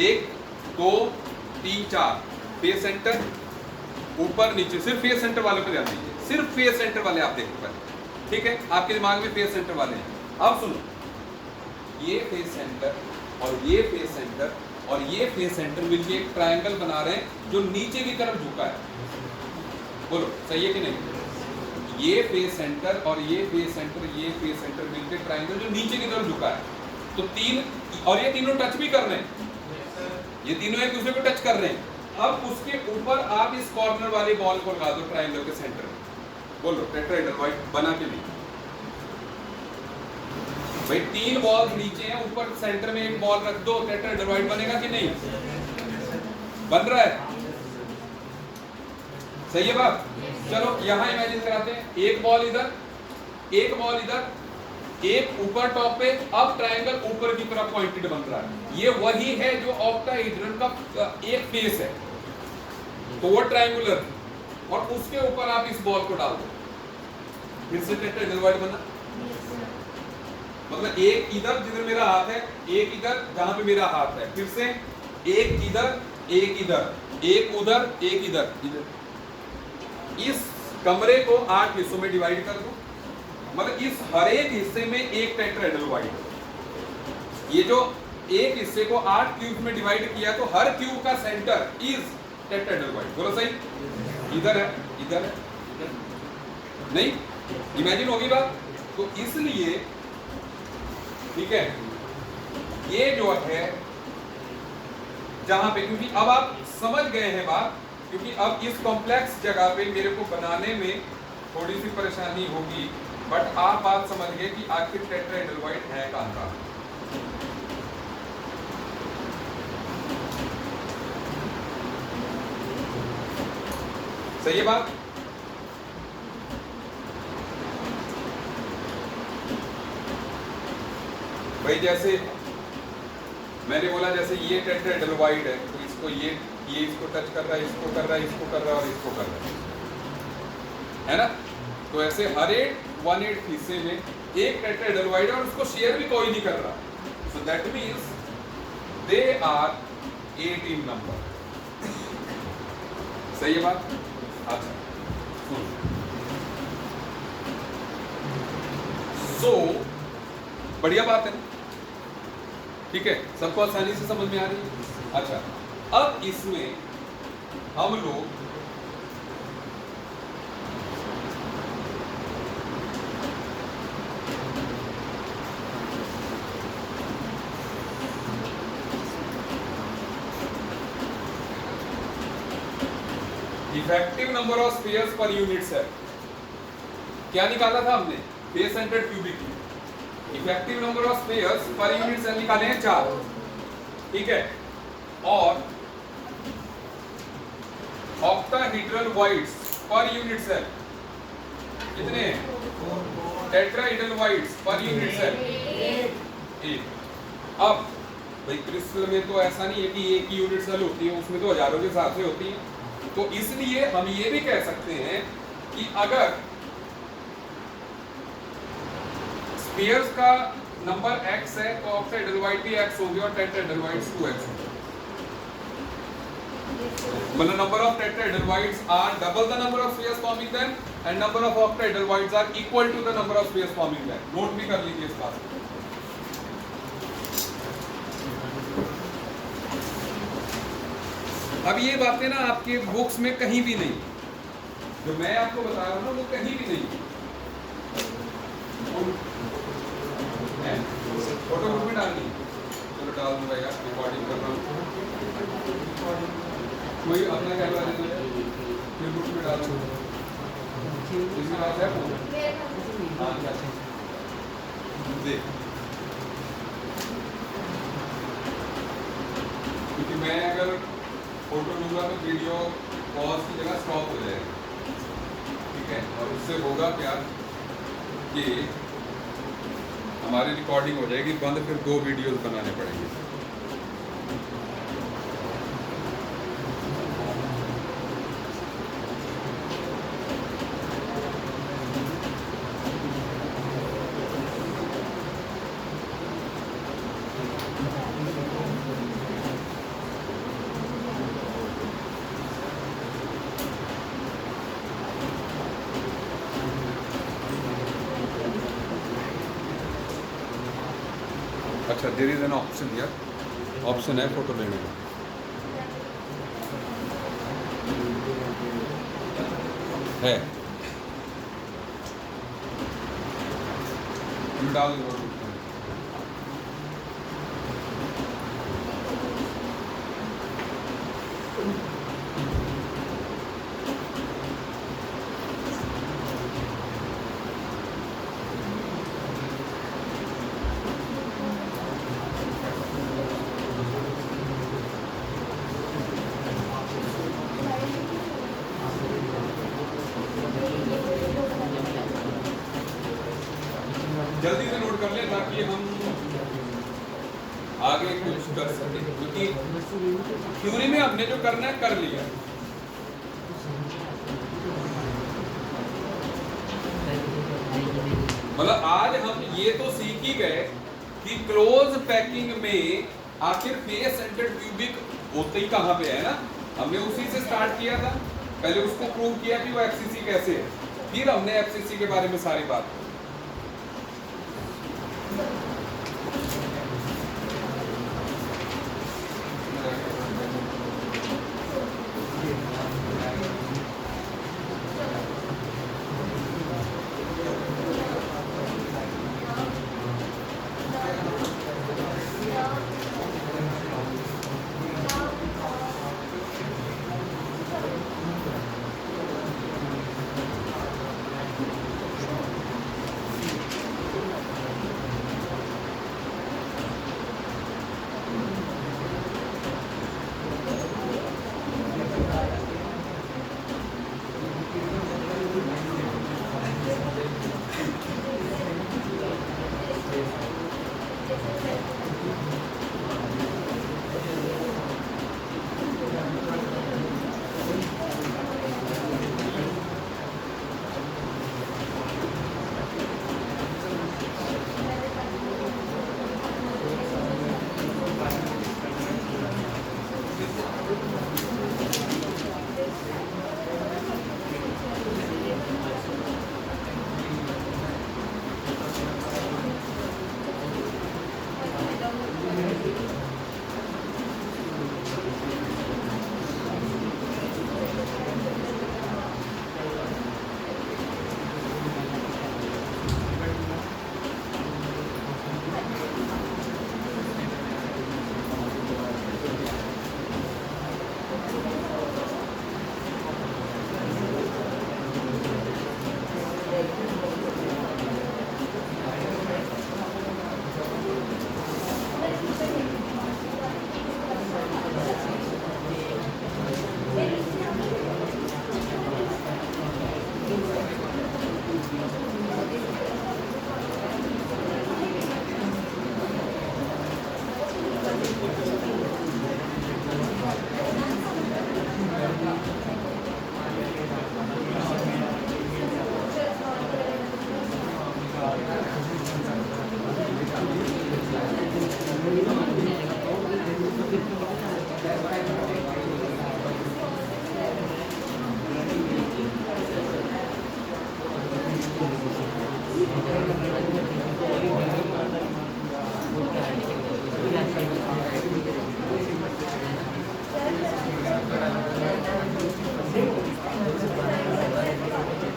1 2 3 4 फेस सेंटर, ऊपर नीचे, सिर्फ फेस सेंटर वालों पे ध्यान दीजिए, सिर्फ फेस सेंटर वाले आप देखो पहले, ठीक है? आपके दिमाग में फेस सेंटर वाले हैं। अब सुनो, ये फेस सेंटर और ये फेस सेंटर और ये फेस सेंटर मिलके एक ट्रायंगल बना रहे हैं जो नीचे की तरफ झुका है। बोलो सही है कि नहीं? ये फेस सेंटर और ये फेस सेंटर, ये फेस सेंटर मिलके ट्रायंगल जो नीचे की तरफ झुका है। तो तीन, और ये तीनों टच भी कर रहे हैं, ये तीनों एक दूसरे को टच कर रहे हैं। अब उसके ऊपर आप इस कॉर्नर वाली बॉल को लगा दो ट्रायंगल के सेंटर में। बोलो टेट्राहेड्रल वाइड बना के नहीं? भाई 3 बॉल नीचे हैं, ऊपर सेंटर में एक बॉल रख दो, टेट्राहेड्रल वाइड बनेगा कि नहीं? बन रहा है? सही है बात? चलो यहां इमेजिन कराते हैं, एक बॉल इधर, एक बॉल इधर, एक ऊपर टॉप पे। अब ट्रायंगल ऊपर की तरफ पॉइंटेड बन रहा है। ये वही है जो ऑक्टाहेड्रल का एक फेस है, तो वो ट्रायंगुलर, और उसके ऊपर आप इस बॉल को डाल दो, फिर से टेट्राहेड्रल वाइड बना। मतलब एक इधर जिधर मेरा हाथ है, एक इधर जहां पे मेरा हाथ है, फिर से एक इधर, एक इधर, एक उधर, एक इधर, इधर। इस कमरे को 8 हिस्सों में डिवाइड कर दो, मतलब इस हर एक हिस्से में एक टेट्राहेड्रल वाइड। ये जो एक हिस्से को 8 क्यूब में डिवाइड किया, तो हर क्यूब का सेंटर इज टेट्राहेड्रल वाइड। बोलो सही? इधर है, इधर है, इधर नहीं? इमेजिन होगी बात? तो इसलिए ठीक है, ये जो है जहां पे, क्योंकि अब आप समझ गए हैं बात, क्योंकि अब इस कॉम्प्लेक्स जगह पे मेरे को बनाने में थोड़ी सी परेशानी होगी, बट आप बात समझ गए कि आखिर टेट्राहेड्रल वाइड है कहां का। सही है बात? भाई जैसे मैंने बोला, जैसे ये टेट्राहेड्रल वाइड है, तो इसको ये इसको टच कर रहा है, इसको कर रहा है, इसको कर रहा है और इसको कर रहा है ना? तो ऐसे हर एक 1/8 हिस्से में एक टेट्राहेड्रल वाइड है और उसको शेयर भी कोई नहीं कर रहा। So that means they are 18 number. सही है बात? अच्छा सो बढ़िया बात है, ठीक है, सबको आसानी से समझ में आ रही है। अच्छा, अब इसमें हम लोग effective number of spheres per unit cell क्या निकाला था हमने? Face centred cubic, effective number of spheres per unit cell निकाले हैं 4, ठीक है। और octahedral voids per unit cell कितने हैं? Tetrahedral voids per unit cell 1। अब भाई क्रिस्टल में तो ऐसा नहीं है कि एक ही यूनिट सेल होती है, उसमें तो हजारों के हिसाब से होती है। तो इसलिए हम ये भी कह सकते हैं कि अगर स्फीयर्स का नंबर x है तो ऑक्टाहेड्रल वॉइड भी x होगी और टेट्राहेड्रल वॉइड्स 2x होगी। मतलब number of tetrahedral voids are double the number of spheres forming them and number of octahedral voids are equal to the number of spheres forming them। Note भी कर लीजिए इस बात को। अब ये बातें ना आपके बुक्स में कहीं भी नहीं, जो मैं आपको बता रहा हूँ ना वो कहीं भी नहीं है। फोटो ग्रुप में डालनी, चलो डाल दूंगा यार, रिकॉर्डिंग कर रहा हूँ। कोई अपना कैमरा दे दो, फिर ग्रुप में डाल दो। किसी बात है वो? हाँ अच्छा देख, क्योंकि मैं अगर फोटो लूंगा तो वीडियो पॉज की जगह स्टॉप हो जाएगा, ठीक है। और उससे होगा क्या कि हमारी रिकॉर्डिंग हो जाएगी बंद, फिर 2 वीडियोस बनाने पड़ेंगे। अच्छा, there is an option here, option है फोटो लेने का, है डाल दो। जल्दी से नोट कर लें ताकि हम आगे कुछ कर सकें, क्योंकि थ्योरी में हमने जो करना है कर लिया। मतलब आज हम ये तो सीख ही गए कि क्लोज पैकिंग में आखिर फेस सेंटर्ड क्यूबिक होते ही कहाँ पे है ना, हमने उसी से स्टार्ट किया था। पहले उसको प्रूव किया कि वो एफसीसी कैसे है, फिर हमने एफसीसी के बारे में सारी बात की।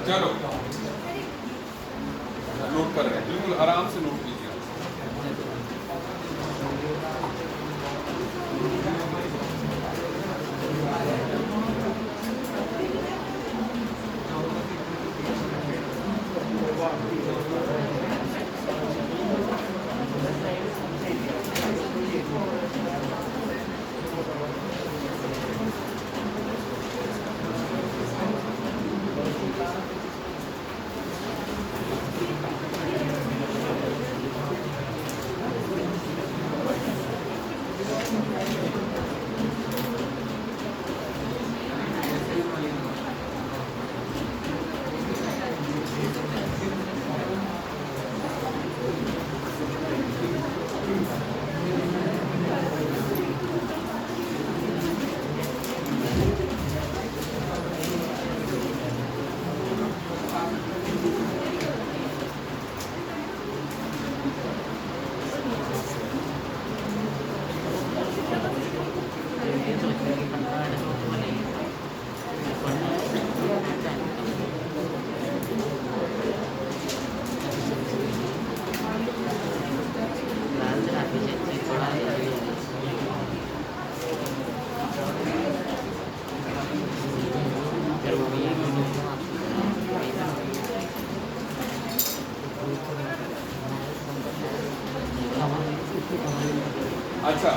चलो नोट कर रहे हैं, बिल्कुल आराम से नोट कीजिए। अच्छा